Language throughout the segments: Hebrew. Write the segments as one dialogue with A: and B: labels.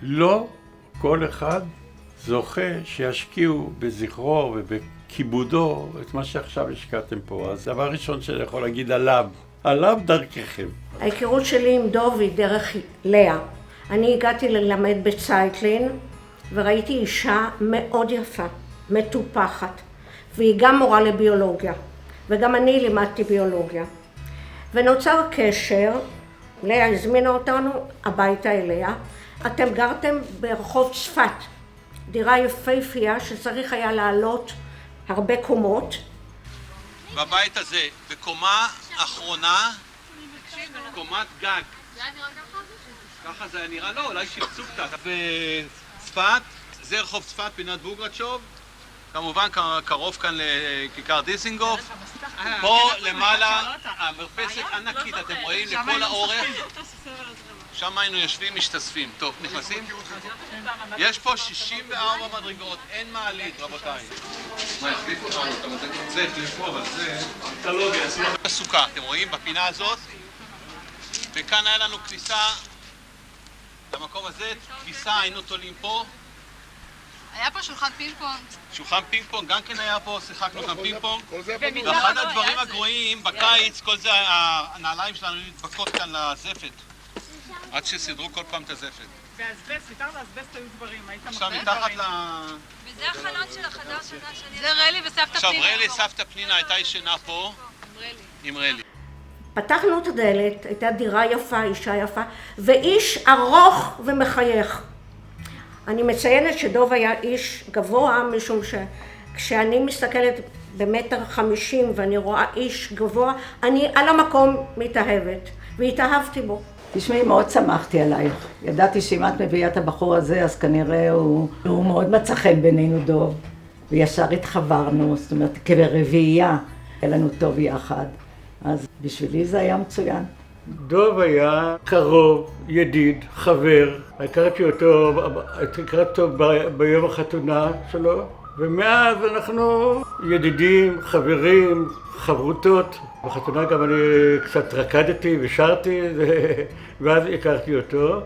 A: לא כל אחד זוכה שישקיעו בזכרו ובכיבודו את מה שעכשיו השקעתם פה. אז דבר ראשון שאני יכול להגיד עליו דרככם.
B: ההיכרות שלי עם דוב היא דרך לאה. אני הגעתי ללמד בצייטלין וראיתי אישה מאוד יפה, מטופחת, והיא גם מורה לביולוגיה, וגם אני לימדתי ביולוגיה. ונוצר קשר, לאה הזמינה אותנו הביתה אליה. אתם גרתם ברחוב צפת, דירה יפהפייה שצריך היה לעלות הרבה קומות.
C: בבית הזה, בקומה אחרונה, קומת גג.
D: זה היה נראה ככה?
C: ככה זה היה נראה, לא, אולי שיפצו קצת. בצפת, זה רחוב צפת, פינת בוגרצ'וב, כמובן קרוב כאן לכיכר דיזינגוף. פה למעלה, המרפסת ענקית, אתם רואים, לכל האורך. שם היינו יושבים, משתספים. טוב, נכנסים? יש פה 64 מדרגות, אין מעלית, רבותיי. מה, החליפו אותנו? זה החליפו, אבל זה... אקטולוגיה, עשינו בסוכה. אתם רואים, בפינה הזאת? וכאן היה לנו כניסה למקום הזה, כניסה, היינו תולים פה.
D: היה פה שולחן פינג פונג.
C: שולחן פינג פונג, גם כן היה פה, שיחקנו גם פינג פונג. ואחד הדברים הגרועים, בקיץ, כל זה, הנעליים שלנו נדבקות כאן לזפת. עד שסידרו כל פעם את הזפת.
E: ואסבסט, מתחת לאסבסט היו דברים, היית מחזיר
C: עכשיו
E: דברים.
C: מתחת ל...
D: וזה החלון של החדר שנה שלי. זה רלי וסבתא פנינה.
C: עכשיו רלי, סבתא פנינה הייתה ישנה פה. עם רלי.
B: פתחנו את הדלת, הייתה דירה יפה, אישה יפה, ואיש ארוך ומחייך. אני מציינת שדוב היה איש גבוה, משום שכשאני מסתכלת במטר 50 ואני רואה איש גבוה, אני על המקום מתאהבת, והתאהבתי בו.
F: תשמעי, מאוד שמחתי עלייך. ידעתי שאם את מביאה את הבחור הזה, אז כנראה הוא מאוד מצא חן בינינו דוב. וישר התחברנו, זאת אומרת, כברביעייה, היה לנו טוב יחד. אז בשבילי זה היה מצוין.
A: דוב היה קרוב, ידיד, חבר. הכרתי אותו ביום החתונה שלו, ומאז אנחנו ידידים, חברים, חברותות. בחתונה גם אני קצת רקדתי ושרתי, ואז הכרתי אותו.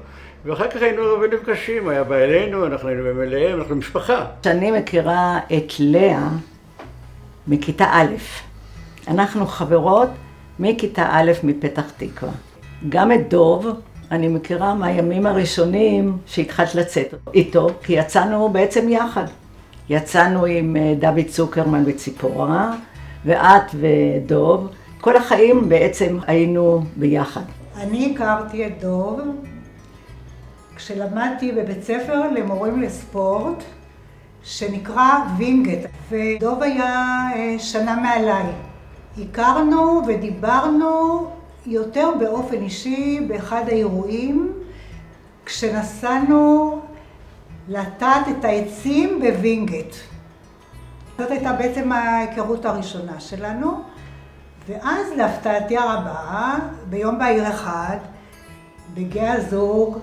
A: ואחר כך היינו נפגשים, היה בא אלינו, אנחנו היינו במלאים, אנחנו משפחה.
F: אני מכירה את לאה מכיתה א'. אנחנו חברות מכיתה א' מפתח תקווה. גם את דוב אני מכירה מהימים הראשונים שהתחלת לצאת איתו, כי יצאנו בעצם יחד. יצאנו עם דוד צוקרמן וציפורה, ואת ודוב. כל החיים בעצם היינו ביחד.
G: אני הכרתי את דוב כשלמדתי בבית ספר למורים לספורט שנקרא וינגייט, ודוב היה שנה מעליי. הכרנו ודיברנו יותר באופן אישי באחד האירועים כשנסענו לטעת את העצים בווינגייט. זאת הייתה בעצם ההיכרות הראשונה שלנו, ואז להפתעתי הרבה, ביום בהיר אחד, הגיע הזוג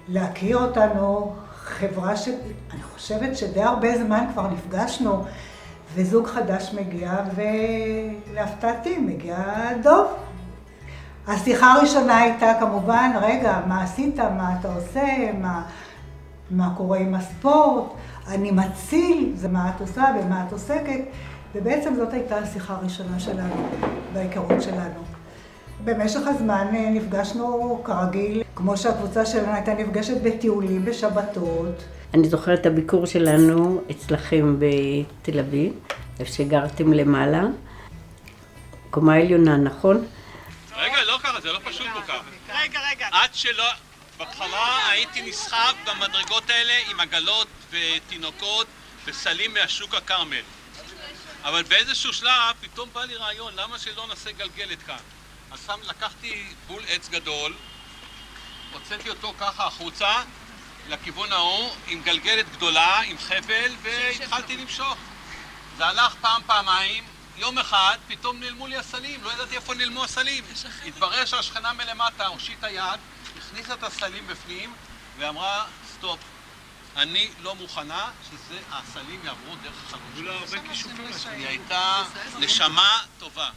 G: להכיר אותנו, חברה שאני חושבת שדי הרבה זמן כבר נפגשנו, וזוג חדש מגיע, ולהפתעתי מגיע דוב. השיחה הראשונה הייתה כמובן, רגע, מה עשית, מה אתה עושה, מה קורה עם הספורט, אני מציל, זה מה את עושה ומה את עוסקת, ובעצם זאת הייתה השיחה הראשונה שלנו, בהיכרות שלנו. במשך הזמן נפגשנו כרגיל, כמו שהקבוצה שלנו הייתה נפגשת בטיולים בשבתות.
H: אני זוכרת את הביקור שלנו אצלכם בתל אביב, איפה שגרתם למעלה. קומה עליונה, נכון?
C: רגע, לא ככה, זה לא פשוט כל כך.
E: רגע.
C: עד שלא... בהתחלה הייתי נסחב במדרגות האלה עם עגלות ותינוקות וסלים מהשוק הכרמל. אבל באיזשהו שלב פתאום בא לי רעיון, למה שלא נעשה גלגלת כאן? אז לקחתי בול עץ גדול, הוצאתי אותו ככה החוצה לכיוון ההוא עם גלגלת גדולה, עם חבל, והתחלתי למשוך. זה הלך פעמיים, יום אחד פתאום נעלמו לי הסלים, לא ידעתי איפה נעלמו הסלים. התברר שהשכנה מלמטה הושיטה יד, הכניסה את הסלים בפנים ואמרה, סטופ, אני לא מוכנה שהסלים יעברו דרך החלון. היו לה הרבה כישופים. היא הייתה נשמה טובה.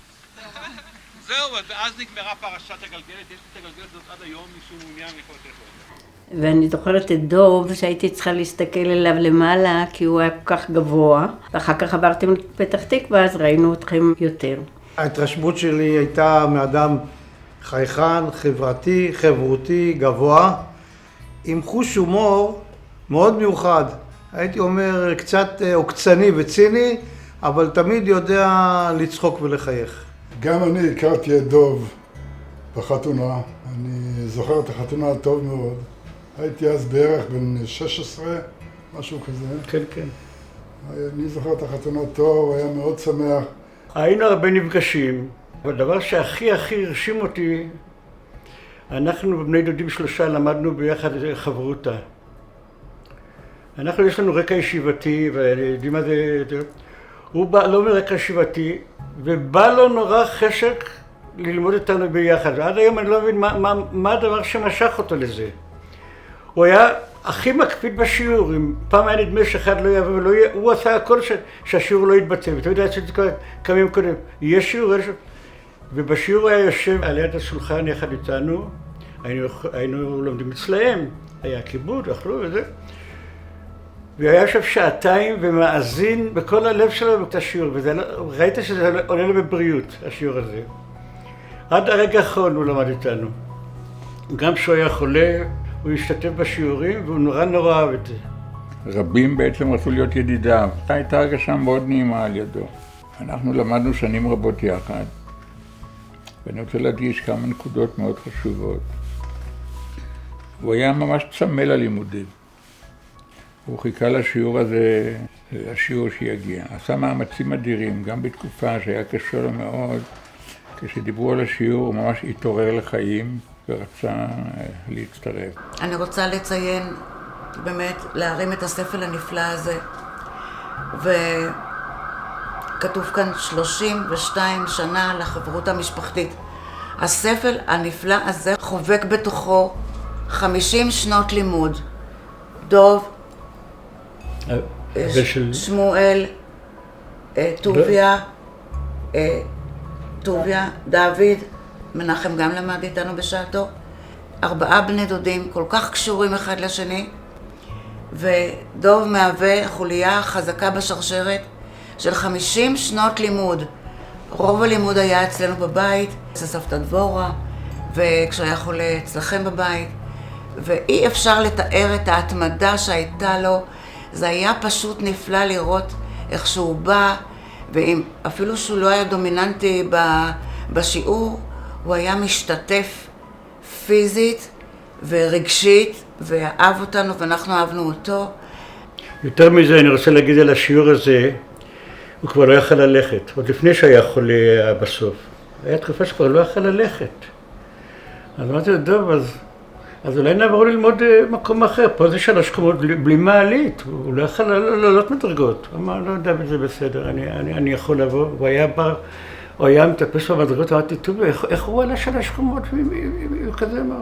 C: זהו, ואז נגמרה פרשת הגלגלת, יש לי את הגלגלת הזאת עד היום, מישהו מעוניין יכול לתת לו.
H: ואני זוכרת את דוב שהייתי צריכה להסתכל אליו למעלה כי הוא היה כל כך גבוה. ואחר כך עברתם לפתח תקווה, אז ראינו אתכם יותר.
I: ההתרשמות שלי הייתה מאדם חייכן, חברתי, חברותי, גבוה, עם חוש הומור מאוד מיוחד. הייתי אומר קצת עוקצני וציני, אבל תמיד יודע לצחוק ולחייך.
J: גם אני הכרתי את דוב בחתונה. אני זוכר את החתונה טוב מאוד. הייתי אז בערך בן 16, משהו כזה.
A: כן, כן.
J: אני זוכר את החתונה טוב, הוא היה מאוד שמח.
A: היינו הרבה נפגשים, אבל הדבר שהכי הרשים אותי, אנחנו בני דודים 3 למדנו ביחד חברותה. יש לנו רקע ישיבתי, ויודעים מה זה... הוא בא לא מרקע ישיבתי, ובא לו נורא חשק ללמוד איתנו ביחד. ועד היום אני לא מבין מה הדבר שמשך אותו לזה. הוא היה הכי מקפיד בשיעור, אם פעם היה נדמה שאחד לא יבוא ולא יהיה, הוא עשה הכל שהשיעור לא יתבצע. ואתה יודע, עשיתי כמה ימים קודם, יהיה שיעור, ובשיעור היה יושב על יד השולחן יחד איתנו, היינו לומדים אצלהם, היה כיבוד, אכלו וזה. והיה יושב 2 שעתיים ומאזין בכל הלב שלו את השיעור, וראית שזה עולה לו בבריאות, השיעור הזה. עד הרגע האחרון הוא למד איתנו. גם כשהוא היה חולה, הוא השתתף בשיעורים, והוא נורא אהב את זה.
K: רבים בעצם רצו להיות ידידיו. הייתה הרגשה מאוד נעימה על ידו. אנחנו למדנו שנים רבות יחד, ואני רוצה להדגיש כמה נקודות מאוד חשובות. הוא היה ממש צמא ללימודים. הוא חיכה לשיעור הזה, לשיעור שיגיע. עשה מאמצים אדירים, גם בתקופה שהיה קשה לו מאוד. כשדיברו על השיעור הוא ממש התעורר לחיים ורצה להצטרף.
L: אני רוצה לציין, באמת, להרים את הספל הנפלא הזה. וכתוב כאן 32 שנה לחברות המשפחתית. הספל הנפלא הזה חובק בתוכו 50 שנות לימוד. דוב, שמואל, טוביה, דוד, מנחם גם למד איתנו בשעתו. 4 בני דודים, כל כך קשורים אחד לשני, ודוב מהווה חוליה חזקה בשרשרת של 50 שנות לימוד. רוב הלימוד היה אצלנו בבית, אצל סבתא דבורה, וכשהוא היה חולה אצלכם בבית, ואי אפשר לתאר את ההתמדה שהייתה לו. זה היה פשוט נפלא לראות איך שהוא בא, ואפילו שהוא לא היה דומיננטי בשיעור, הוא היה משתתף פיזית ורגשית, ואהב אותנו ואנחנו אהבנו אותו.
A: יותר מזה אני רוצה להגיד על השיעור הזה, הוא כבר לא יכל ללכת, עוד לפני שהיה חולה בסוף. היה תקופה שכבר לא יכל ללכת. אז אמרתי לו, טוב, אז אולי נעבור ללמוד מקום אחר, פה זה 3 קומות בלי מעלית, הוא לא יכול לעלות מדרגות. הוא אמר, לא יודע אם זה בסדר, אני יכול לבוא. הוא היה מטפס במדרגות, אמרתי, טוב, איך הוא עלה 3 קומות וכזה מה?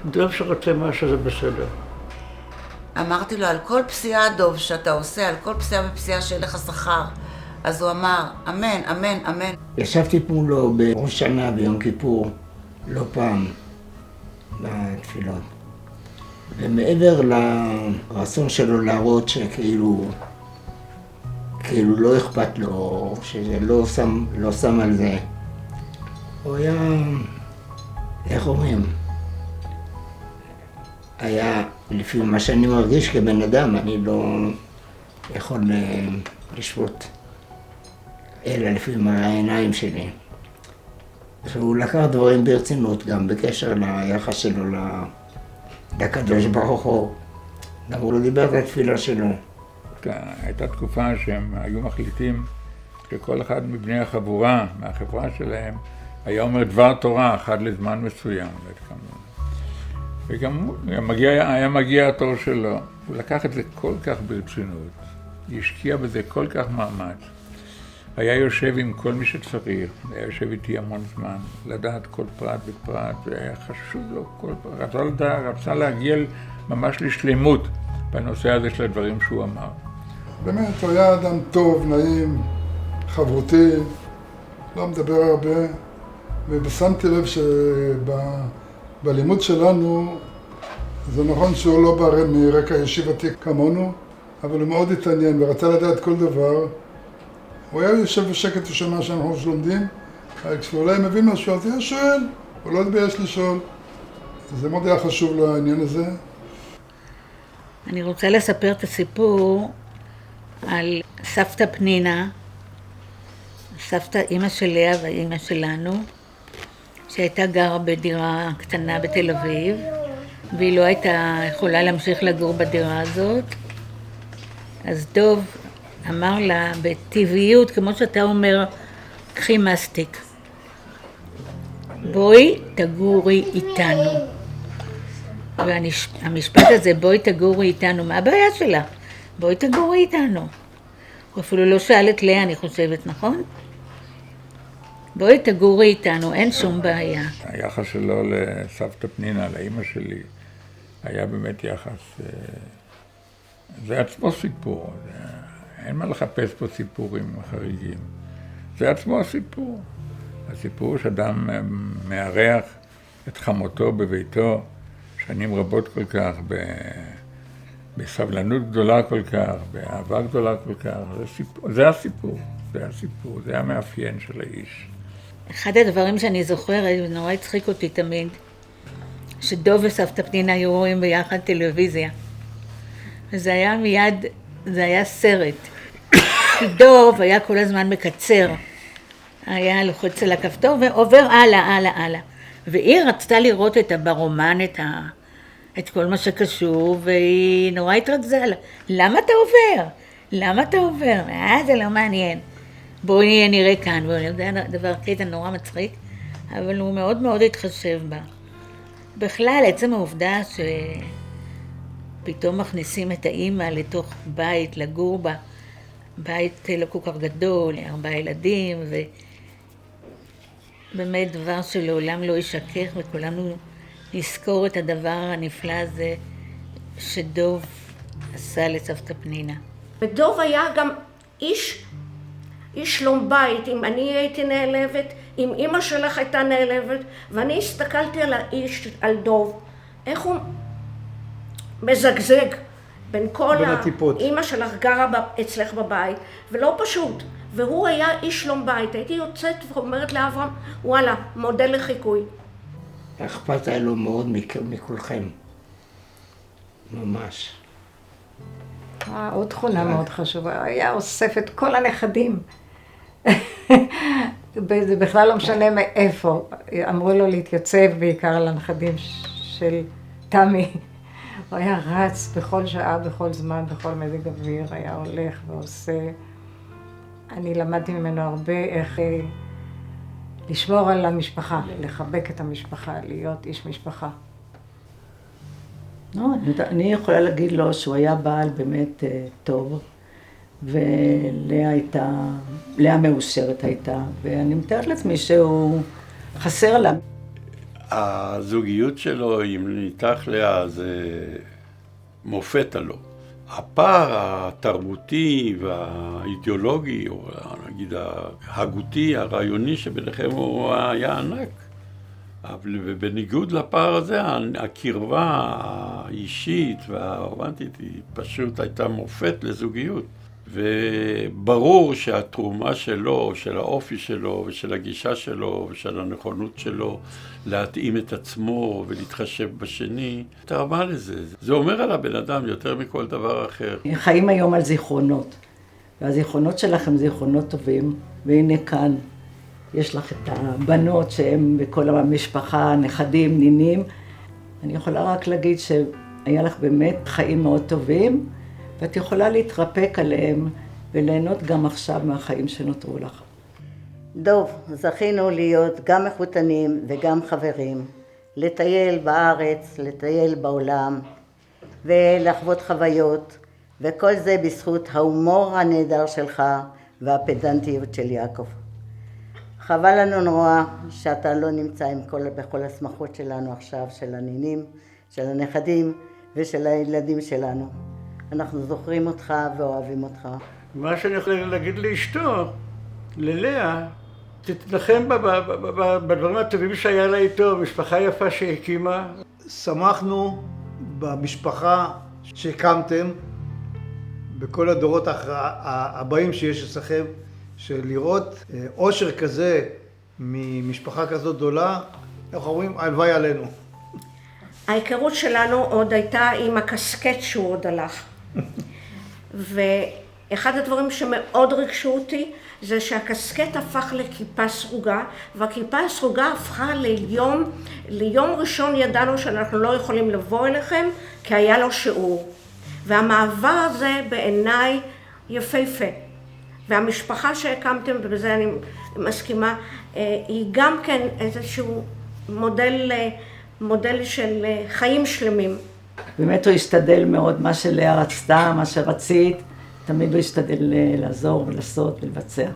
A: דוב שרוצה מה שזה בסדר.
L: אמרתי לו, על כל פסיעה דוב שאתה עושה, על כל פסיעה ופסיעה שיהיה לך שכר. אז הוא אמר, אמן, אמן, אמן.
M: ישבתי מולו בראש שנה ביום כיפור, לא פעם. בתפילות. ומעבר לרצון שלו להראות שכאילו לא אכפת לו, שזה לא שם על זה, הוא היה, איך אומרים, היה, לפי מה שאני מרגיש כבן אדם, אני לא יכול לשפוט, אלא לפי העיניים שלי. שהוא לקח דברים ברצינות, גם בקשר ליחס שלו לקדוש ברוך הוא. גם הוא לא דיבר את התפילה שלו.
K: הייתה תקופה שהם היו מחליטים שכל אחד מבני החבורה, מהחברה שלהם, היה אומר דבר תורה אחד לזמן מסוים. וגם היה מגיע התור שלו. הוא לקח את זה כל כך ברצינות, השקיע בזה כל כך מאמץ. היה יושב עם כל מי שצריך, היה יושב איתי המון זמן, לדעת כל פרט ופרט, והיה חשוב לו כל פרט, רצה להגיע ממש לשלמות בנושא הזה של הדברים שהוא אמר.
J: באמת, הוא היה אדם טוב, נעים, חברותי, לא מדבר הרבה, ושמתי לב שבלימוד שלנו זה נכון שהוא לא בא מרקע ישיבתי כמונו, אבל הוא מאוד התעניין ורצה לדעת כל דבר. הוא היה יושב בשקט ושומע שאנחנו לומדים, כשהוא אולי מבין משהו, אז היה שואל, הוא לא התבייש לשאול. זה מאוד היה חשוב לו העניין הזה.
N: אני רוצה לספר את הסיפור על סבתא פנינה, סבתא אימא של לאה ואימא שלנו, שהייתה גרה בדירה קטנה בתל אביב, והיא לא הייתה יכולה להמשיך לגור בדירה הזאת. אז דוב אמר לה בטבעיות, כמו שאתה אומר, קחי מסטיק, בואי תגורי איתנו. והמשפט הזה, בואי תגורי איתנו, מה הבעיה שלה? בואי תגורי איתנו. הוא אפילו לא שאל את לאה, אני חושבת, נכון? בואי תגורי איתנו, אין שום בעיה.
K: היחס שלו לסבתא פנינה, לאמא שלי, היה באמת יחס, זה עצמו סיפור, אין מה לחפש פה סיפורים חריגים. זה עצמו הסיפור. הסיפור שאדם מארח את חמותו בביתו, שנים רבות כל כך, בסבלנות גדולה כל כך, באהבה גדולה כל כך, זה הסיפור, זה המאפיין של האיש.
N: אחד הדברים שאני זוכרת, ונורא הצחיק אותי תמיד, שדוב וסבתא פנינה היו רואים ביחד טלוויזיה. וזה היה מיד, זה היה סרט. כי דוב היה כל הזמן מקצר. היה לוחץ על הכפתור ועובר הלאה. והיא רצתה לראות את הברומן, את כל מה שקשור, והיא נורא התרכזה עליו. למה אתה עובר? זה לא מעניין. בואי נראה כאן. זה הדבר קטע נורא מצחיק, אבל הוא מאוד מאוד התחשב בה. בכלל, עצם העובדה שפתאום מכניסים את האימא לתוך בית, לגור בה, בית לא כל כך גדול, 4 ילדים, ובאמת דבר שלעולם לא ישכח, וכולנו נזכור את הדבר הנפלא הזה שדוב עשה לסבתא פנינה.
B: ודוב היה גם איש שלום בית. אם אני הייתי נעלבת, אם אמא שלך הייתה נעלבת, ואני הסתכלתי על האיש, על דוב, איך הוא מזגזג בין כל
I: הטיפות.
B: אמא שלך גרה אצלך בבית, ולא פשוט. והוא היה איש שלום בית. הייתי יוצאת ואומרת לאברהם, וואלה, מודל לחיקוי.
M: אכפת היה לו מאוד מכולכם. ממש.
F: עוד תכונה מאוד חשובה, היה אוסף את כל הנכדים. זה בכלל לא משנה מאיפה. אמרו לו להתייצב בעיקר על הנכדים של תמי. הוא היה רץ בכל שעה, בכל זמן, בכל מזג אוויר, היה הולך ועושה. אני למדתי ממנו הרבה איך לשמור על המשפחה, לחבק את המשפחה, להיות איש משפחה. לא, אני יכולה להגיד לו שהוא היה בעל באמת טוב, ולאה מאושרת הייתה, ואני מתארת לעצמי שהוא חסר לה.
O: הזוגיות שלו עם ניתח לאה זה מופת עלו. הפער התרבותי והאידיאולוגי, או נגיד ההגותי, הרעיוני שביניכם הוא היה ענק. ובניגוד לפער הזה, הקרבה האישית והרומנטית היא פשוט הייתה מופת לזוגיות. וברור שהתרומה שלו, של האופי שלו ושל הגישה שלו ושל הנכונות שלו להתאים את עצמו ולהתחשב בשני, תרמה לזה. זה אומר על הבן אדם יותר מכל דבר אחר.
F: חיים היום על זיכרונות, והזיכרונות שלכם זיכרונות טובים, והנה כאן יש לך את הבנות שהן בכל המשפחה, נכדים, נינים. אני יכולה רק להגיד שהיה לך באמת חיים מאוד טובים, ואת יכולה להתרפק עליהם וליהנות גם עכשיו מהחיים שנותרו לך.
P: דוב, זכינו להיות גם מחותנים וגם חברים, לטייל בארץ, לטייל בעולם, ולחוות חוויות, וכל זה בזכות ההומור הנהדר שלך והפדנטיות של יעקב. חבל לנו נורא שאתה לא נמצא בכל השמחות שלנו עכשיו, של הנינים, של הנכדים ושל הילדים שלנו. אנחנו זוכרים אותך ואוהבים אותך.
A: מה שאני יכול להגיד לאשתו, ללאה, תתנחם בדברים הטובים שהיה לה איתו, משפחה יפה שהקימה.
I: שמחנו במשפחה שהקמתם, בכל הדורות הבאים שיש אצלכם, של לראות עושר כזה ממשפחה כזאת גדולה, איך אומרים, הלוואי עלינו.
B: ההיכרות שלנו עוד הייתה עם הקסקט שהוא עוד הלך. ואחד הדברים שמאוד ריגשו אותי, זה שהקסקט הפך לכיפה סרוגה, והכיפה הסרוגה הפכה ליום ראשון ידענו שאנחנו לא יכולים לבוא אליכם, כי היה לו שיעור. והמעבר הזה בעיניי יפהפה. והמשפחה שהקמתם, ובזה אני מסכימה, היא גם כן איזשהו מודל של חיים שלמים.
F: באמת הוא השתדל מאוד, מה שלאה רצתה, מה שרצית, תמיד הוא השתדל לעזור ולעשות ולבצע.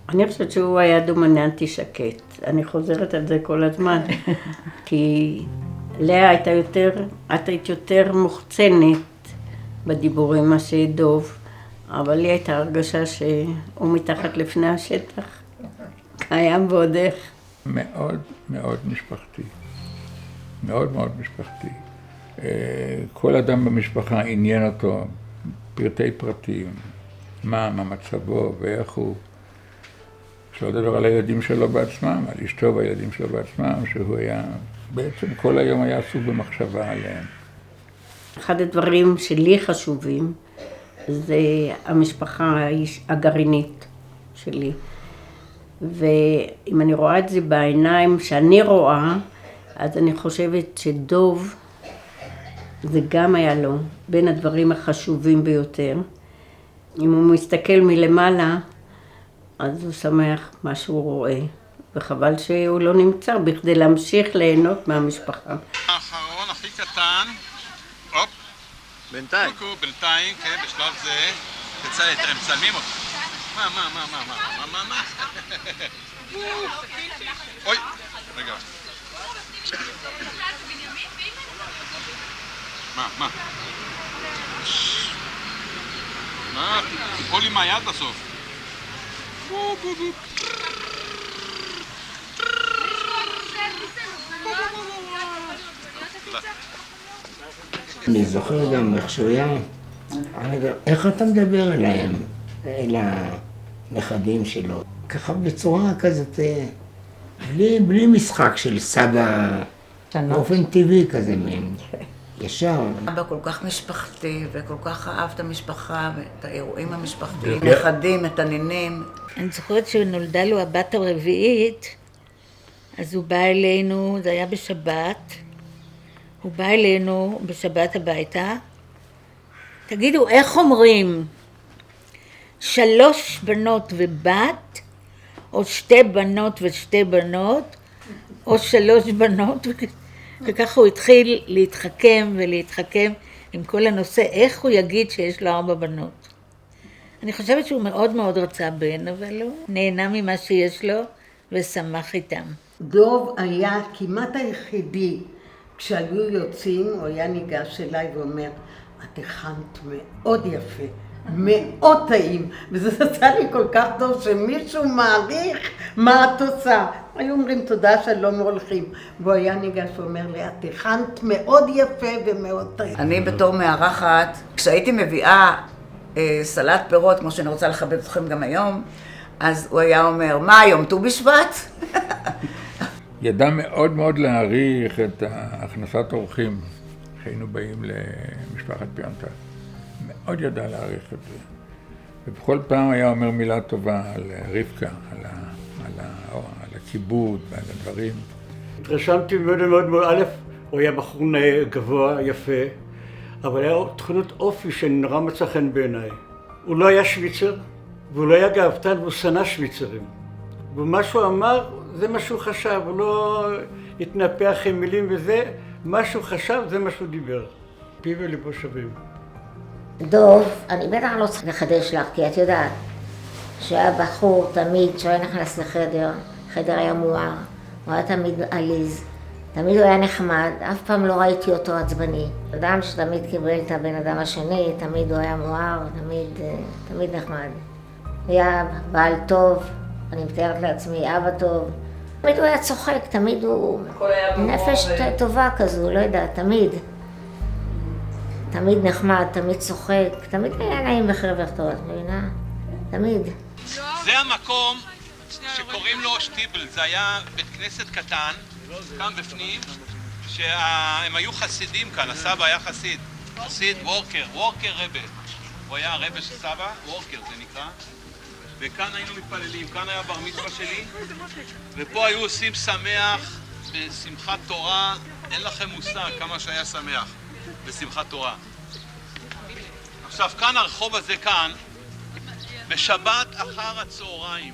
H: אני חושבת שהוא היה דומיננטי שקט. אני חוזרת על זה כל הזמן. כי לאה הייתה את היית יותר מוחצנת בדיבורים מה שדוב, אבל לי הייתה הרגשה שהוא מתחת לפני השטח. קיים ועוד איך.
K: מאוד מאוד משפחתי. מאוד מאוד משפחתי. כל אדם במשפחה עניין אותו פרטי פרטים, מה מצבו ואיך הוא. שלא לדבר על הילדים שלו בעצמם, על אשתו והילדים שלו בעצמם, שהוא היה, בעצם כל היום היה עסוק במחשבה עליהם.
H: אחד הדברים שלי חשובים זה המשפחה הגרעינית שלי. ואם אני רואה את זה בעיניים שאני רואה, אז אני חושבת שדוב, זה גם היה לו בין הדברים החשובים ביותר. אם הוא מסתכל מלמעלה, אז הוא שמח מה שהוא רואה. וחבל שהוא לא נמצא בכדי להמשיך ליהנות מהמשפחה.
C: האחרון, הכי קטן. הופ.
Q: בינתיים.
C: בינתיים, כן, בשלב זה. הם מצלמים אותך. מה? אוי, רגע. מה? תיפול לי מהיד בסוף.
M: אני זוכר גם איך שהוא היה, איך אתה מדבר אליהם, אל הנכדים שלו, ככה בצורה כזאת, בלי משחק של סבא, באופן טבעי כזה מהם, ישר.
L: אבא כל כך משפחתי וכל כך אהב את המשפחה ואת האירועים המשפחתיים, נכדים, את הנינים.
N: אני זוכרת שנולדה לו הבת הרביעית, אז הוא בא אלינו, זה היה בשבת, הוא בא אלינו בשבת הביתה. תגידו, איך אומרים? 3 בנות ובת, או 2 בנות ו2 בנות, או 3 בנות, וככה הוא התחיל להתחכם עם כל הנושא, איך הוא יגיד שיש לו 4 בנות. אני חושבת שהוא מאוד מאוד רצה בן, אבל הוא נהנה ממה שיש לו ושמח איתם.
R: דוב היה כמעט היחידי, כשהיו יוצאים, הוא היה ניגש אליי ואומר, את הכנת מאוד יפה, מאוד טעים, וזה עשה לי כל כך טוב שמישהו מעריך מה את עושה. היו אומרים תודה שלום הולכים, והוא היה ניגש ואומר לי, את הכנת מאוד יפה ומאוד טעים.
L: אני בתור מארחת, כשהייתי מביאה סלט פירות, כמו שאני רוצה לכבד אתכם גם היום, אז הוא היה אומר, מה היום, ט"ו בשבט?
K: ידע מאוד מאוד להעריך את הכנסת אורחים שהיינו באים למשפחת פיונטה. מאוד ידע להעריך את זה. ובכל פעם היה אומר מילה טובה על רבקה, על הכיבוד ועל הדברים.
A: התרשמתי מאוד, א', הוא היה בחור גבוה, יפה, אבל היה תכונות אופי שנורא מצא חן בעיניי. הוא לא היה שוויצר, והוא לא היה גאוותן, והוא שנא שוויצרים. ומה שהוא אמר, זה מה שהוא חשב, הוא לא התנפח עם מילים וזה, מה שהוא חשב זה מה שהוא דיבר. פיו וליבו שווים.
S: דוב, אני בטח לא צריך לחדש לך, כי את יודעת שהיה בחור תמיד, כשהוא היה נכנס לחדר, חדר היה מואר, הוא היה תמיד עליז, תמיד הוא היה נחמד, אף פעם לא ראיתי אותו עצבני. אדם שתמיד קיבל את הבן אדם השני, תמיד הוא היה מואר, תמיד נחמד. הוא היה בעל טוב, אני מתארת לעצמי, אבא טוב. תמיד הוא היה צוחק, תמיד הוא נפש טובה כזו, לא יודע, תמיד. תמיד נחמד, תמיד צוחק, תמיד היה נעים בחבר טוב, את מבינה? תמיד.
C: זה המקום שקוראים לו שטיבל, זה היה בית כנסת קטן, כאן בפנים, שהם היו חסידים כאן, הסבא היה חסיד, חסיד וורקר רבה. הוא היה הרבה של סבא, וורקר זה נקרא, וכאן היינו מתפללים, כאן היה בר מצווה שלי, ופה היו עושים שמח בשמחת תורה, אין לכם מושג כמה שהיה שמח בשמחת תורה. עכשיו כאן הרחוב הזה כאן, בשבת אחר הצהריים,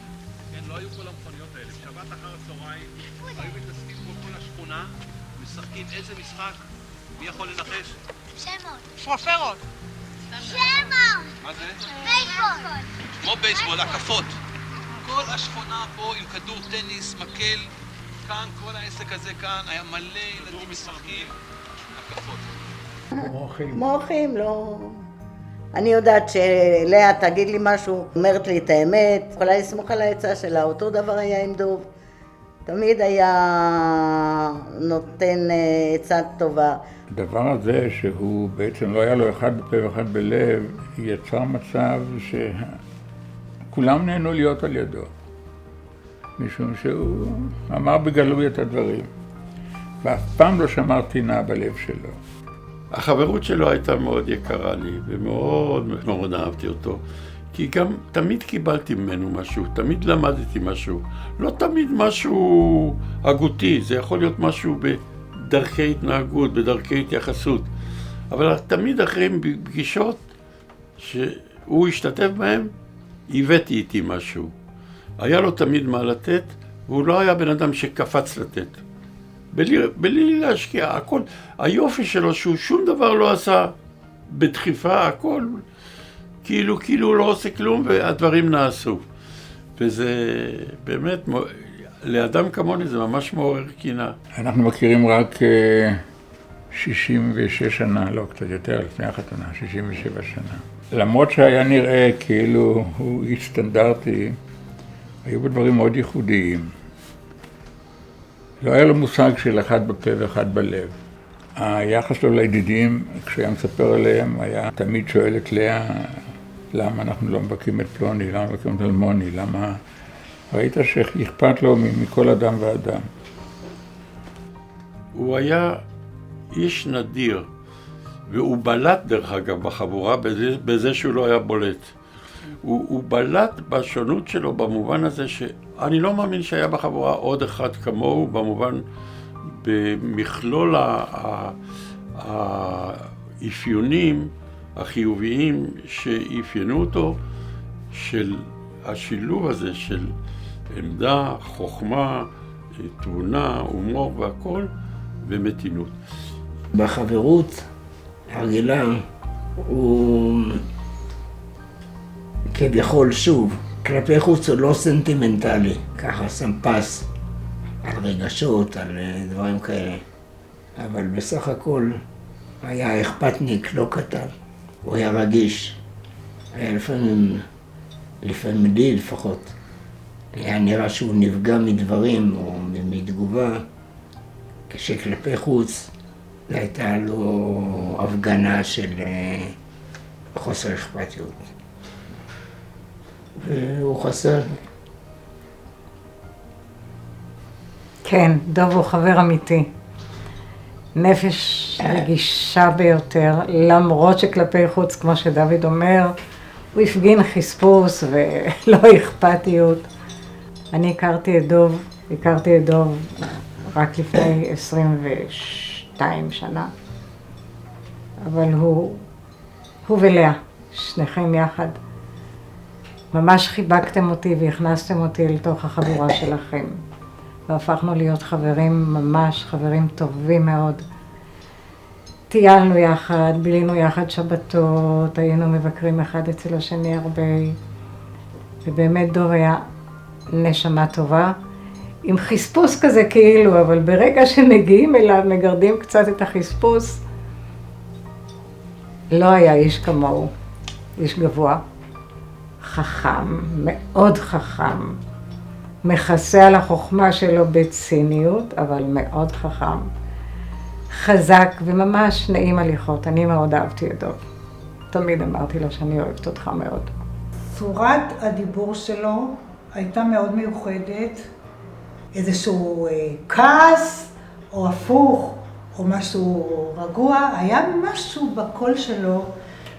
C: כן, לא היו כל המכוניות האלה, בשבת אחר הצהריים היו מתעסקים פה כל השכונה, משחקים איזה משחק? מי יכול לנחש?
D: שמות.
E: פרופרות.
D: שמות.
C: מה זה?
D: בייסבול.
C: כמו בייסבול, הקפות. כל השכונה פה עם כדור טניס, מקל, כאן, כל העסק הזה כאן, היה מלא ילדים משחקים, הקפות.
P: מוחים, לא... אני יודעת שלאה תגיד לי משהו, אומרת לי את האמת, יכולה לסמוך על העצה שלה, אותו דבר היה עם דוב. תמיד היה נותן עצה טובה.
K: הדבר הזה שהוא בעצם לא היה לו אחד בפה ואחד בלב, יצר מצב שכולם נהנו להיות על ידו. משום שהוא אמר בגלוי את הדברים, ואף פעם לא שמר טינה בלב שלו.
O: החברות שלו הייתה מאוד יקרה לי, ומאוד מאוד אהבתי אותו. כי גם תמיד קיבלתי ממנו משהו, תמיד למדתי משהו. לא תמיד משהו הגותי, זה יכול להיות משהו בדרכי התנהגות, בדרכי התייחסות. אבל תמיד אחרי פגישות שהוא השתתף בהם, הבאתי איתי משהו. היה לו תמיד מה לתת, והוא לא היה בן אדם שקפץ לתת. בלי להשקיע, הכל. היופי שלו שהוא שום דבר לא עשה בדחיפה, הכל. כאילו הוא לא עושה כלום והדברים נעשו. וזה באמת, לאדם כמוני זה ממש מעורר קינה.
K: אנחנו מכירים רק 66 שנה, לא קצת יותר, לפני החתונה, 67 שנה. למרות שהיה נראה כאילו הוא איש סטנדרטי, היו בדברים מאוד ייחודיים. לא היה לו מושג של אחד בפה ואחד בלב. היחס שלו לידידים, כשהוא היה מספר עליהם, היה תמיד שואל את לאה, למה אנחנו לא מבקים את פלוני, למה מבקים את אלמוני, למה... ראית שאכפת לו מכל אדם ואדם.
O: הוא היה איש נדיר, והוא בלט דרך אגב בחבורה בזה שהוא לא היה בולט. הוא בלט בשונות שלו במובן הזה שאני לא מאמין שהיה בחבורה עוד אחד כמוהו, במובן, במכלול האפיונים החיוביים שאפיינו אותו, של השילוב הזה של עמדה, חוכמה, תבונה, הומור והכל, ומתינות.
M: בחברות הרגילה הוא כביכול שוב, כלפי חוץ הוא לא סנטימנטלי, ככה שם פס על רגשות, על דברים כאלה. אבל בסך הכל היה אכפתניק לא קטן, הוא היה רגיש. היה לפעמים לי לפחות, היה נראה שהוא נפגע מדברים או מתגובה, כשכלפי חוץ הייתה לו הפגנה של חוסר אכפתיות. והוא חסר.
Q: כן, דוב הוא חבר אמיתי. נפש רגישה ביותר, למרות שכלפי חוץ, כמו שדוד אומר, הוא הפגין חספוס ולא אכפתיות. אני הכרתי את דוב רק לפני 22 שנה. אבל הוא ולאה, שניכם יחד, ממש חיבקתם אותי והכנסתם אותי לתוך החבורה שלכם. והפכנו להיות חברים, ממש חברים טובים מאוד. טיילנו יחד, בילינו יחד שבתות, היינו מבקרים אחד אצל השני הרבה. ובאמת דוב היה נשמה טובה, עם חספוס כזה כאילו, אבל ברגע שמגיעים אליו, מגרדים קצת את החספוס, לא היה איש כמוהו, איש גבוה, חכם, מאוד חכם, מכסה על החוכמה שלו בציניות, אבל מאוד חכם. חזק וממש נעים הליכות. אני מאוד אהבתי את דוב. תמיד אמרתי לו שאני אוהבת אותך מאוד.
G: צורת הדיבור שלו הייתה מאוד מיוחדת. איזשהו כעס או הפוך או משהו רגוע, היה משהו בקול שלו.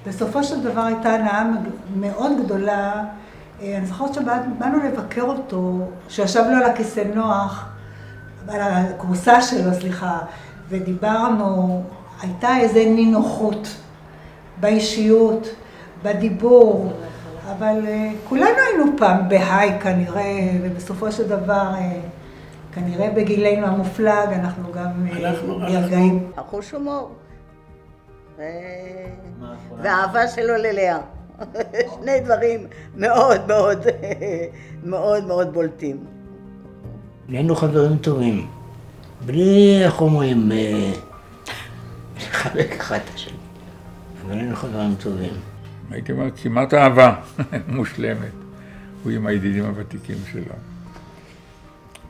G: בסופו של דבר הייתה הנאה מאוד גדולה. אני זוכרת שבאנו לבקר אותו, שישב לו על הכיסא נוח, על הכורסה שלו, סליחה, ודיברנו, הייתה איזו נינוחות באישיות, בדיבור, אבל כולנו היינו פעם בהיי כנראה, ובסופו של דבר, כנראה בגילנו המופלג, אנחנו גם נרגעים.
P: החוש הומור. והאהבה שלו ללאה. שני דברים מאוד מאוד מאוד מאוד בולטים.
M: היינו חברים טובים, בלי, איך אומרים, לחבק אחד את השני, אבל היינו חברים טובים.
K: הייתי אומר, כמעט אהבה מושלמת. הוא עם הידידים הוותיקים שלו.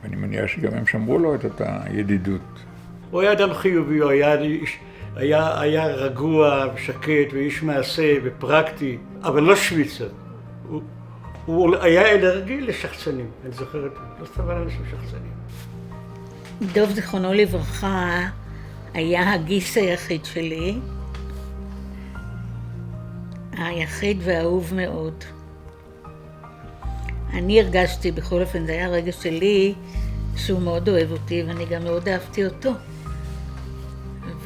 K: ואני מניח שגם הם שמרו לו את אותה ידידות.
A: הוא היה אדם חיובי, הוא היה רגוע ושקט ואיש מעשה ופרקטי, אבל לא שוויצר. הוא היה אלרגי לשחצנים, אני זוכרת, לא סבל אנשים שחצנים.
N: דוב זיכרונו לברכה היה הגיס היחיד שלי, היחיד והאהוב מאוד. אני הרגשתי, בכל אופן, זה היה רגע שלי, שהוא מאוד אוהב אותי, ואני גם מאוד אהבתי אותו.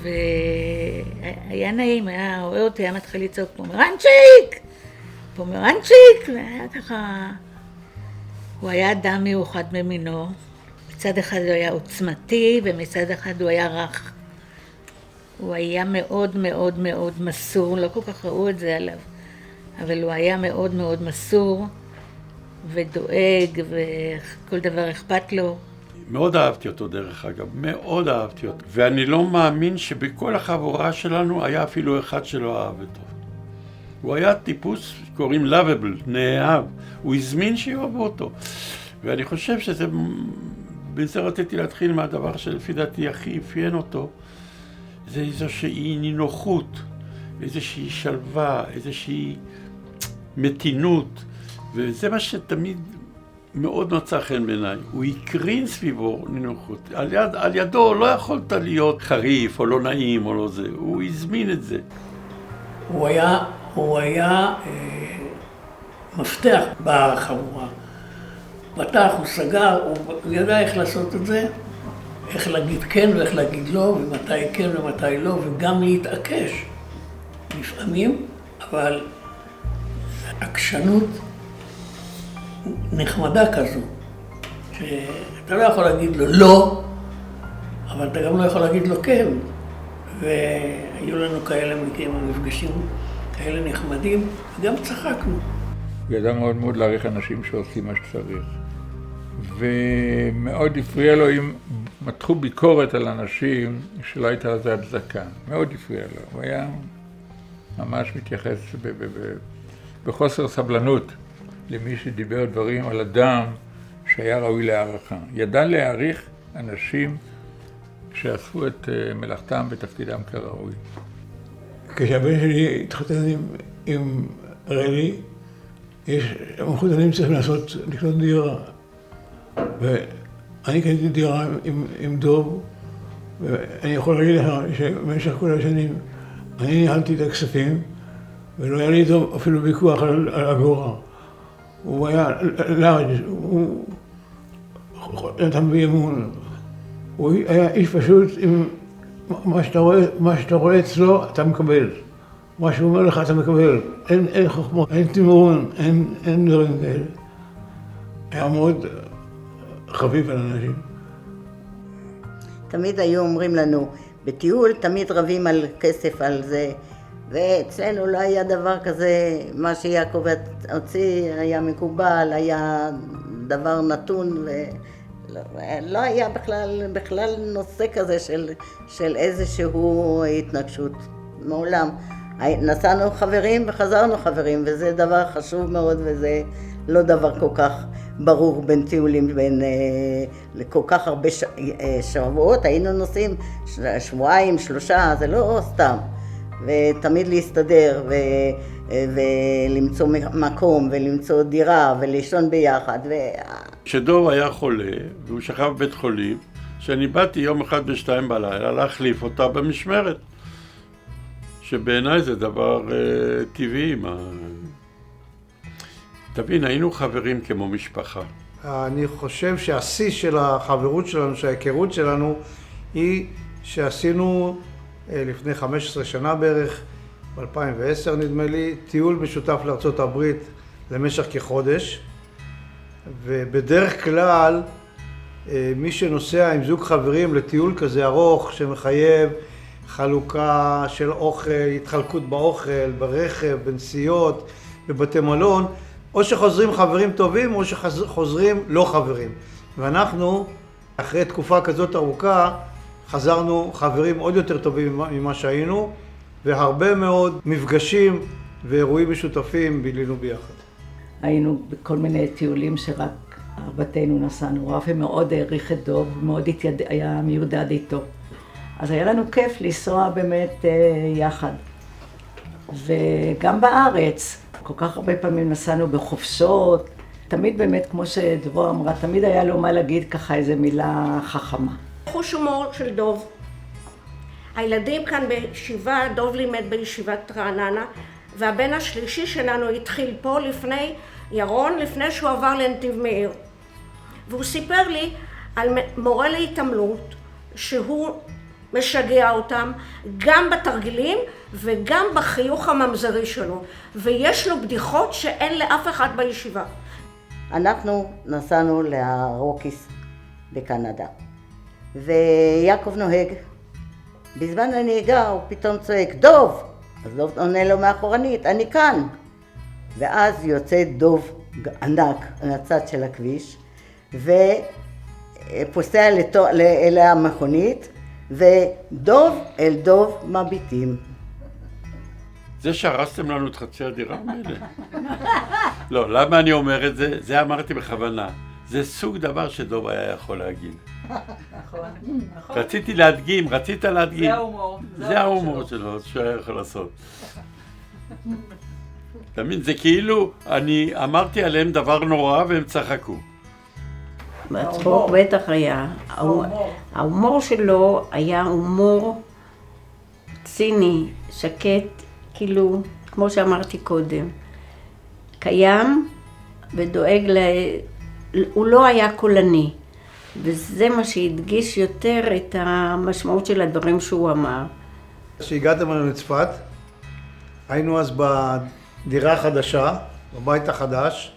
N: והיה נעים, היה רואה אותי, היה מתחיל לצעוק פומרנצ'יק! פומרנצ'יק! והיה ככה... הוא היה אדם מיוחד במינו. מצד אחד הוא היה עוצמתי, ומצד אחד הוא היה רך. הוא היה מאוד מאוד מאוד מסור, לא כל כך ראו את זה עליו, אבל הוא היה מאוד מאוד מסור, ודואג, וכל דבר אכפת לו.
O: מאוד אהבתי אותו דרך אגב, מאוד אהבתי אותו. ואני לא מאמין שבכל החבורה שלנו היה אפילו אחד שלא אהב אותו. הוא היה טיפוס, קוראים lovable, נאהב. הוא הזמין שיאהבו אותו. ואני חושב שזה, בזה רציתי להתחיל מהדבר שלפי דעתי הכי אפיין אותו. זה איזושהי נינוחות, איזושהי שלווה, איזושהי מתינות. וזה מה שתמיד מאוד מצא חן בעיניי. הוא הקרין סביבו נינוחות. על ידו לא יכולת להיות חריף או לא נעים או לא זה. הוא הזמין את זה.
T: הוא היה מפתח בחבורה. פתח, הוא סגר, הוא ידע איך לעשות את זה, איך להגיד כן ואיך להגיד לא, ומתי כן ומתי לא, וגם להתעקש לפעמים, אבל עקשנות נחמדה כזו, שאתה לא יכול להגיד לו לא, אבל אתה גם לא יכול להגיד לו כן. והיו לנו כאלה מקרים, המפגשים כאלה נחמדים, וגם צחקנו.
K: הוא ידע מאוד מאוד להעריך אנשים שעושים מה שצריך. ומאוד הפריע לו אם מתחו ביקורת על אנשים שלא הייתה לזה הצדקה. מאוד הפריע לו. הוא היה ממש מתייחס בחוסר סבלנות למי שדיבר דברים על אדם שהיה ראוי להערכה. ידע להעריך אנשים שעשו את מלאכתם בתפקידם כראוי.
U: כשהבן שלי התחתן עם רלי, המחותנים צריכים לקנות דירה. ואני קניתי דירה עם דוב, ואני יכול להגיד לך שבמשך כל השנים אני ניהלתי את הכספים, ולא היה לי איתו אפילו ויכוח על אגורה. הוא היה לארג', הוא נתן בי אמון. הוא היה איש פשוט, עם מה שאתה רואה אצלו, אתה מקבל. מה שהוא אומר לך, אתה מקבל. אין חוכמות, אין תימורון, אין דברים כאלה. היה מאוד חביב על אנשים.
P: תמיד היו אומרים לנו, בטיול תמיד רבים על כסף על זה, ואצלנו לא היה דבר כזה, מה שיעקב הוציא היה מקובל, היה דבר נתון, ולא היה בכלל נושא כזה של איזשהו התנגשות. מעולם. נסענו חברים וחזרנו חברים, וזה דבר חשוב מאוד, וזה לא דבר כל כך ברור בין טיולים, בין לכל כך הרבה שבועות, היינו נוסעים שבועיים, 3, זה לא סתם. ותמיד להסתדר ולמצוא מקום ולמצוא דירה ולישון ביחד.
O: כשדוב היה חולה והוא שכב בבית חולים, שאני באתי יום אחד ב2 בלילה להחליף אותה במשמרת. שבעיניי זה דבר טבעי. תבין, היינו חברים כמו משפחה.
I: אני חושב שהשיא של החברות שלנו, של ההיכרות שלנו, היא שעשינו לפני 15 שנה בערך, ב-2010 נדמה לי, טיול משותף לארצות הברית למשך כחודש. ובדרך כלל, מי שנוסע עם זוג חברים לטיול כזה ארוך, שמחייב חלוקה של אוכל, התחלקות באוכל, ברכב, בנסיעות, בבתי מלון, או שחוזרים חברים טובים או שחוזרים לא חברים. ואנחנו, אחרי תקופה כזאת ארוכה, חזרנו חברים עוד יותר טובים ממה שהיינו, והרבה מאוד מפגשים ואירועים משותפים בילינו ביחד.
F: היינו בכל מיני טיולים שרק ארבעתנו נסענו. רפי מאוד העריך את דוב, מאוד היה מיודד איתו. אז היה לנו כיף לנסוע באמת יחד. וגם בארץ, כל כך הרבה פעמים נסענו בחופשות, תמיד באמת, כמו שדבורה אמרה, תמיד היה לו מה להגיד ככה איזה מילה חכמה.
B: חוש הומור של דוב. הילדים כאן בישיבה, דוב לימד בישיבת רעננה, והבן השלישי שלנו התחיל פה לפני ירון, לפני שהוא עבר לנתיב מאיר. והוא סיפר לי על מורה להתעמלות, שהוא משגע אותם גם בתרגילים וגם בחיוך הממזרי שלו. ויש לו בדיחות שאין לאף אחד בישיבה.
P: אנחנו נסענו לרוקיס בקנדה, ויעקב נוהג. בזמן הנהיגה הוא פתאום צועק, דוב! אז דוב עונה לו מאחורנית, אני כאן. ואז יוצא דוב ענק לצד של הכביש, ופוסע אל המכונית, ודוב אל דוב מביטים.
O: זה שהרסתם לנו את חצי הדירה מלא. לא, למה אני אומר את זה? זה אמרתי בכוונה. זה סוג דבר שדוב היה יכול להגיד.
N: נכון.
O: רציתי להדגים, רצית להדגים.
N: זה ההומור.
O: זה ההומור שלו, שהוא היה יכול לעשות. תמיד, זה כאילו, אני אמרתי עליהם דבר נורא והם צחקו.
H: בצחוק בטח היה. ההומור שלו היה הומור ציני, שקט, כאילו, כמו שאמרתי קודם. קיים ודואג הוא לא היה קולני, וזה מה שהדגיש יותר את המשמעות של הדברים שהוא אמר.
I: כשהגעתם לנו לצפת, היינו אז בדירה החדשה, בבית החדש.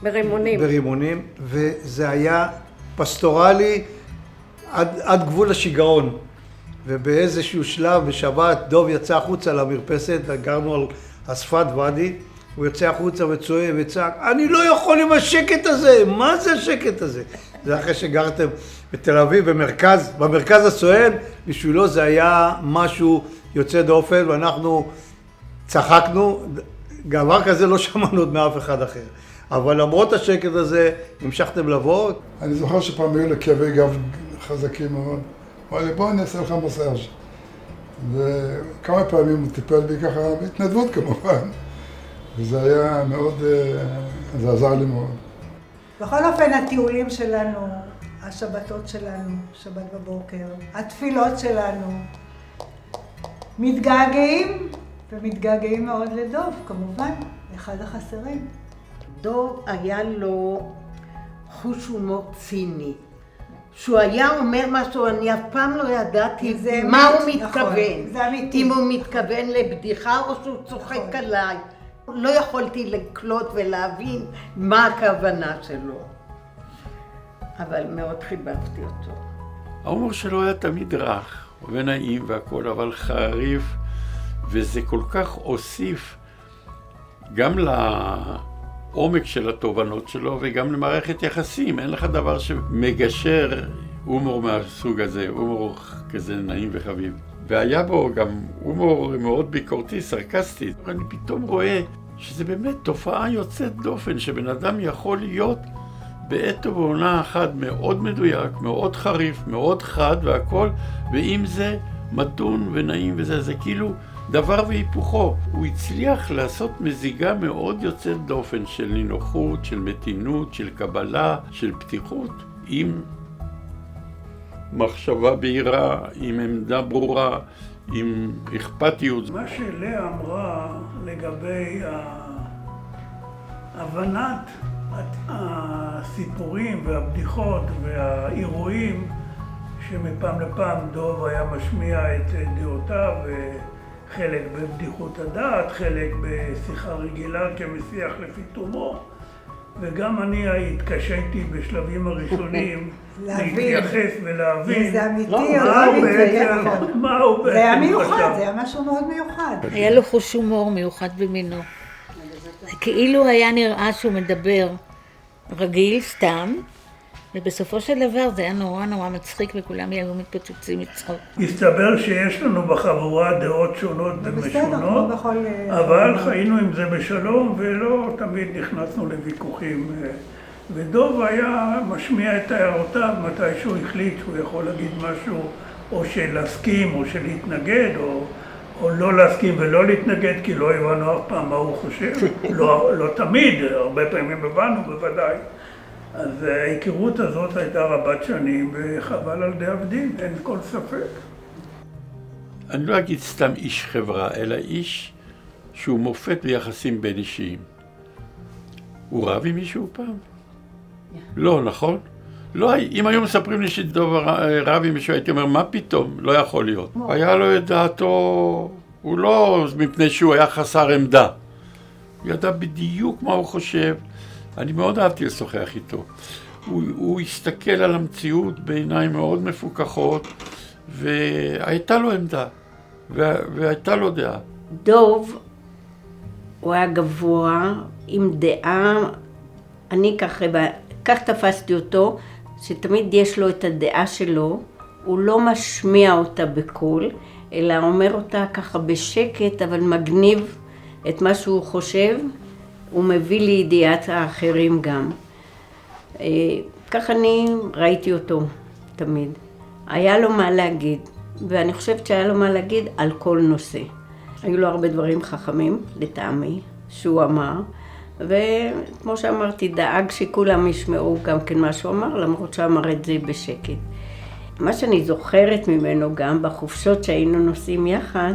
I: ברימונים, וזה היה פסטורלי עד גבול השיגעון. ובאיזשהו שלב בשבת דוב יצא החוצה למרפסת, גרנו על אספת ואדי, הוא יוצא החוצה וצועק וצעק, אני לא יכול עם השקט הזה, מה זה השקט הזה? זה אחרי שגרתם בתל אביב, במרכז הסואן, בשבילו זה היה משהו יוצא דופן, ואנחנו צחקנו, דבר כזה לא שמענו עוד מאף אחד אחר. אבל למרות השקט הזה, המשכתם לבוא.
J: אני זוכר שפעם היו לכאבי גב חזקים מאוד. אמר לי, בוא אני אעשה לך מסאז'. וכמה פעמים הוא טיפל בי ככה, בהתנדבות כמובן. וזה היה מאוד, זה עזר לי מאוד.
G: בכל אופן, הטיולים שלנו, השבתות שלנו, שבת בבוקר, התפילות שלנו, מתגעגעים, ומתגעגעים מאוד לדוב, כמובן, אחד החסרים.
R: דוב היה לו חוש הומור ציני. שהוא היה אומר משהו, אני אף פעם לא ידעתי מה הוא מתכוון.
G: זה אמיתי.
R: אם הוא מתכוון לבדיחה או שהוא צוחק עליי. לא יכולתי לקלוט ולהבין מה הכוונה שלו. אבל מאוד חיבבתי אותו.
O: ההומור שלו היה תמיד רך ונעים והכל, אבל חריף, וזה כל כך הוסיף גם לעומק של התובנות שלו וגם למערכת יחסים. אין לך דבר שמגשר הומור מהסוג הזה, הומור כזה נעים וחביב. והיה בו גם הומור מאוד ביקורתי, סרקסטי. אני פתאום רואה שזה באמת תופעה יוצאת דופן, שבן אדם יכול להיות בעת ובעונה אחת מאוד מדויק, מאוד חריף, מאוד חד והכל, ועם זה מתון ונעים וזה, זה כאילו דבר והיפוכו. הוא הצליח לעשות מזיגה מאוד יוצאת דופן של נינוחות, של מתינות, של קבלה, של פתיחות, עם מחשבה בהירה, עם עמדה ברורה, עם אכפתיות.
L: מה שלאה אמרה לגבי הבנת הסיפורים והבדיחות והאירועים, שמפעם לפעם דוב היה משמיע את דעותיו, חלק בבדיחות הדעת, חלק בשיחה רגילה כמשיח לפי תומו, וגם אני התקשיתי בשלבים הראשונים להתייחס ולהבין
G: זה אמיתי או לא אמיתי,
L: מה הוא בעצם
G: זה היה מיוחד, זה היה משהו מאוד מיוחד.
N: היה לו חוש הומור מיוחד במינו. כאילו היה נראה שהוא מדבר רגיל, סתם, ובסופו של דבר זה היה נורא נורא מצחיק וכולם היו מתפוצצים מצחוק.
L: הסתבר שיש לנו בחבורה דעות שונות ומשונות, אבל חיינו עם זה בשלום ולא תמיד נכנסנו לוויכוחים. ודוב היה משמיע את הערותיו מתי שהוא החליט שהוא יכול להגיד משהו או של להסכים או של להתנגד או לא להסכים ולא להתנגד, כי לא הבנו אף פעם מה הוא חושב. לא תמיד, הרבה פעמים הבנו בוודאי. אז ההיכרות הזאת הייתה רבת שנים וחבל על דאבדין, אין כל ספק.
O: אני לא אגיד סתם איש חברה, אלא איש שהוא מופת ביחסים בין אישיים. הוא רב עם מישהו פעם? לא, נכון? לא, אם היו מספרים לי שדוב רב עם מישהו, הייתי אומר, מה פתאום? לא יכול להיות. היה לו את דעתו, הוא לא מפני שהוא היה חסר עמדה. הוא ידע בדיוק מה הוא חושב. אני מאוד אהבתי לשוחח איתו. הוא הסתכל על המציאות בעיניים מאוד מפוקחות, והייתה לו עמדה, והייתה לו דעה.
H: דוב, הוא היה גבוה, עם דעה, אני כך תפסתי אותו, שתמיד יש לו את הדעה שלו, הוא לא משמיע אותה בקול, אלא אומר אותה ככה בשקט, אבל מגניב את מה שהוא חושב, הוא מביא לידיעת האחרים גם. כך אני ראיתי אותו תמיד. היה לו מה להגיד, ואני חושבת שהיה לו מה להגיד על כל נושא. היו לו הרבה דברים חכמים, לטעמי, שהוא אמר, וכמו שאמרתי, דאג שכולם ישמעו גם כן מה שהוא אמר, למרות שאמר את זה בשקט. מה שאני זוכרת ממנו גם, בחופשות שהיינו נוסעים יחד,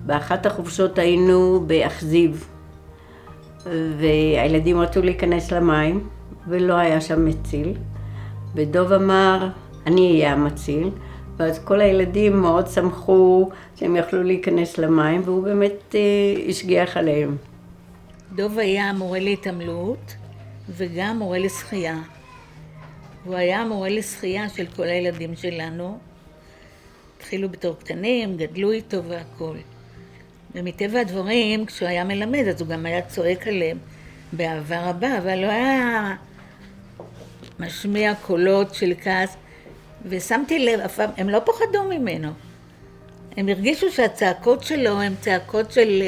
H: באחת החופשות היינו באכזיב, והילדים רצו להיכנס למים, ולא היה שם מציל. ודוב אמר, אני אהיה המציל, ואז כל הילדים מאוד שמחו שהם יכלו להיכנס למים, והוא באמת השגיח עליהם.
N: דוב היה מורה להתעמלות, וגם מורה לשחייה. הוא היה מורה לשחייה של כל הילדים שלנו. התחילו בתור קטנים, גדלו איתו והכל. ומטבע הדברים, כשהוא היה מלמד, אז הוא גם היה צועק עליהם באהבה רבה, אבל הוא היה משמיע קולות של כעס, ושמתי לב, הם לא פחדו ממנו. הם הרגישו שהצעקות שלו הן צעקות של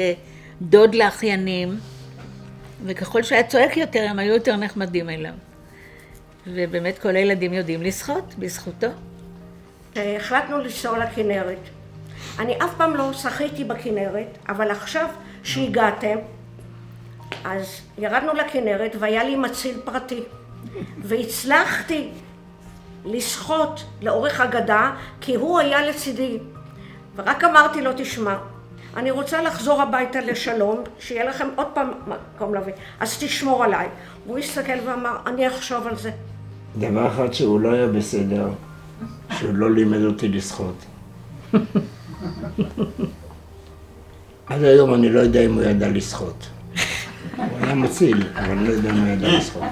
N: דוד לאחיינים, וככל שהיה צועק יותר, הם היו יותר נחמדים אליו. ובאמת כל הילדים יודעים לשחות, בזכותו.
B: החלטנו לנסוע לכנרת. אני אף פעם לא שחיתי בכנרת, אבל עכשיו שהגעתם, אז ירדנו לכנרת והיה לי מציל פרטי. והצלחתי לשחות לאורך הגדה, כי הוא היה לצידי. ורק אמרתי לו, תשמע, אני רוצה לחזור הביתה לשלום, שיהיה לכם עוד פעם מקום להביא, אז תשמור עליי. והוא הסתכל ואמר, אני אחשוב על זה.
M: דבר אחד שהוא לא היה בסדר, שהוא לא לימד אותי לשחות. עד היום אני לא יודע אם הוא ידע לשחות. הוא היה מציל, אבל אני לא יודע אם הוא ידע לשחות.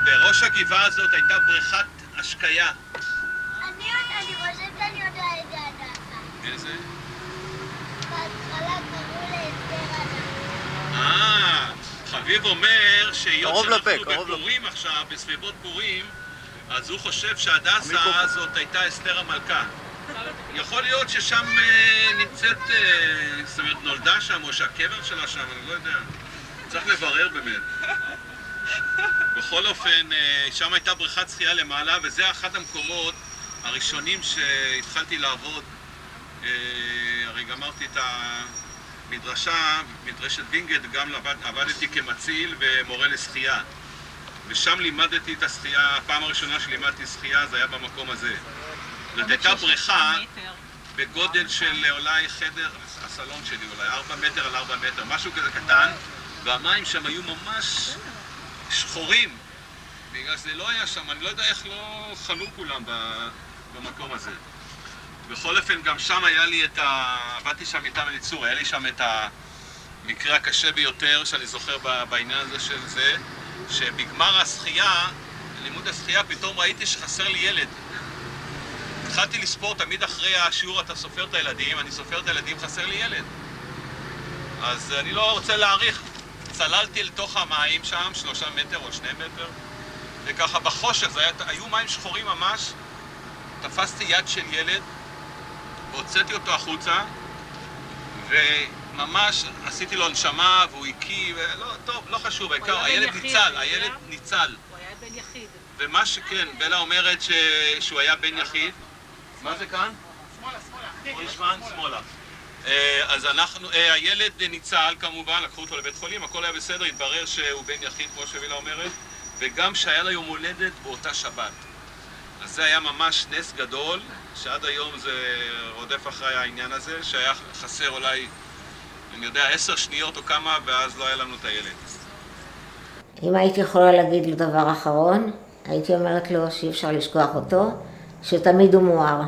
C: בראש הגבעה הזאת הייתה בריכת השקיה.
D: אני חושבת שאני יודע את זה עד
C: איזה?
D: בהתחלה קראו להסדר עד
C: חביב אומר שהיות שאנחנו בפורים עכשיו, בסביבות פורים, אז הוא חושב שהדסה הזאת הייתה אסתר המלכה. יכול להיות ששם נמצאת, זאת אומרת נולדה שם, או שהקבר שלה שם, אני לא יודע. צריך לברר באמת. בכל אופן, שם הייתה בריכת שחייה למעלה, וזה אחד המקומות הראשונים שהתחלתי לעבוד. הרי גמרתי את המדרשה, מדרשת וינגייט, גם עבדתי כמציל ומורה לשחייה. ושם לימדתי את השחייה, הפעם הראשונה שלימדתי שחייה זה היה במקום הזה. זאת הייתה בריכה בגודל של אולי חדר, הסלון שלי אולי, 4 מטר על 4 מטר, משהו כזה קטן, והמים שם היו ממש שחורים, בגלל שזה לא היה שם, אני לא יודע איך לא חלו כולם במקום הזה. בכל אופן, גם שם היה לי עבדתי שם מטעם אליצור, היה לי שם את המקרה הקשה ביותר שאני זוכר בעניין הזה של זה, שבגמר השחייה, לימוד השחייה, פתאום ראיתי שחסר לי ילד. התחלתי לספור, תמיד אחרי השיעור אתה סופר את הילדים, אני סופר את הילדים, חסר לי ילד. אז אני לא רוצה להאריך, צללתי לתוך המים שם, 3 מטר או 2 מטר, וככה בחושך, היו מים שחורים ממש, תפסתי יד של ילד, והוצאתי אותו החוצה, וממש עשיתי לו נשמה, והוא הקיא, טוב, לא חשוב, העיקר, הילד ניצל, הילד ניצל.
D: הוא היה בן יחיד.
C: ומה שכן, בלה אומרת שהוא היה בן יחיד. מה זה כאן? שמאלה. שמאלה. אז הילד ניצל כמובן, לקחו אותו לבית חולים, הכל היה בסדר, התברר שהוא בן יחיד, כמו שבילה אומרת, וגם שהיה לו יום הולדת באותה שבת. אז זה היה ממש נס גדול, שעד היום זה רודף אחרי העניין הזה, שהיה חסר אולי, אני יודע, 10 שניות או כמה, ואז לא היה לנו את הילד.
B: אם הייתי יכולה להגיד לו דבר אחרון, הייתי אומרת לו שאי אפשר לשכוח אותו, שתמיד הוא מואר.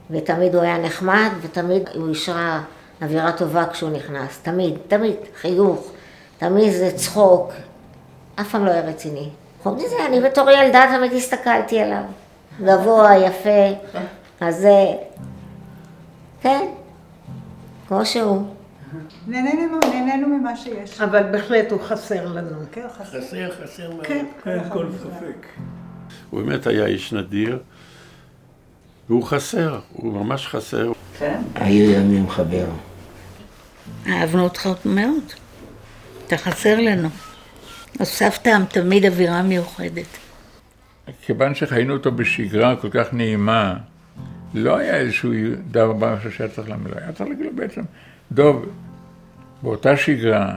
B: ותמיד הוא היה נחמד, ותמיד הוא השרה אווירה טובה כשהוא נכנס. תמיד, חיוך, תמיד זה צחוק, אף פעם לא היה רציני. חוץ מזה, אני בתור ילדה תמיד הסתכלתי עליו. גבוה, יפה, אז זה, כן, כמו שהוא.
G: נהנינו ממה שיש.
R: אבל בהחלט הוא חסר לנו.
G: כן,
T: חסר מאוד.
G: כן,
L: אין כל ספק.
O: הוא באמת היה איש נדיר, והוא חסר, הוא ממש חסר.
M: כן. היו ימים חבר.
N: אהבנו אותך מאוד. אתה חסר לנו. הוספת תמיד אווירה מיוחדת.
K: כיוון שחיינו אותו בשגרה כל כך נעימה, לא היה איזשהו דבר שהיה צריך להגיד לו, היה צריך להגיד לו בעצם, דוב, באותה שגרה,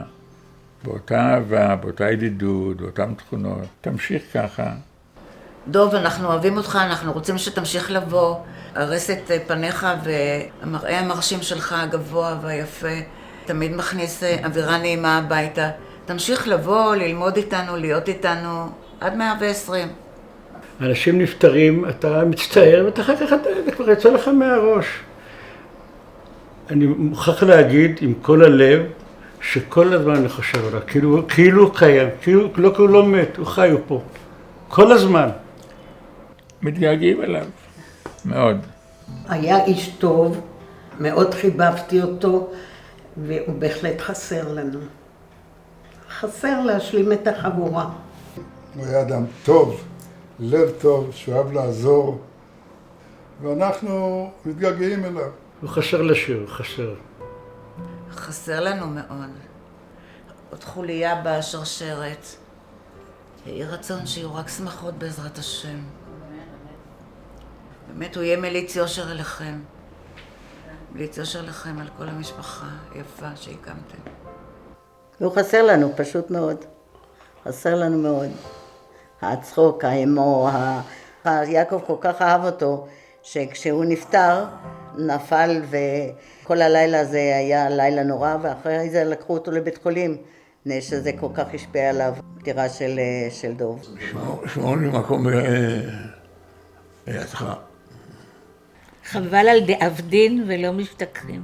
K: באותה אהבה, באותה ידידות, באותן תכונות, תמשיך ככה.
F: דוב, אנחנו אוהבים אותך, אנחנו רוצים שתמשיך לבוא, הרס את פניך והמראה המרשים שלך הגבוה והיפה, תמיד מכניס אווירה נעימה הביתה. תמשיך לבוא, ללמוד איתנו, להיות איתנו, עד 120.
A: אנשים נפטרים, אתה מצטער, ואתה אחר כך זה כבר יצא לך מהראש. אני מוכרח להגיד עם כל הלב, שכל הזמן אני חושב עליו, כאילו הוא קיים, כאילו הוא לא מת, הוא חי פה. כל הזמן.
K: מתגעגעים אליו, מאוד.
R: היה איש טוב, מאוד חיבבתי אותו, והוא בהחלט חסר לנו. חסר להשלים את החבורה.
J: הוא היה אדם טוב, לב טוב, שאוהב לעזור, ואנחנו מתגעגעים אליו.
A: הוא חסר לשיר, חסר.
F: חסר לנו מאוד. עוד חוליה בשרשרת. יהי רצון שיהיו רק שמחות בעזרת השם. באמת הוא יהיה מליץ יושר אליכם. מליץ יושר לכם על כל המשפחה היפה שהקמתם.
P: והוא חסר לנו פשוט מאוד. חסר לנו מאוד. הצחוק, האמור, יעקב כל כך אהב אותו, שכשהוא נפטר, נפל וכל הלילה הזה היה לילה נורא, ואחרי זה לקחו אותו לבית חולים, שזה כל כך השפיע עליו, פטירה של דוב.
U: שמור לי מקום לידך.
N: חבל על דאבדין ולא משתכחים.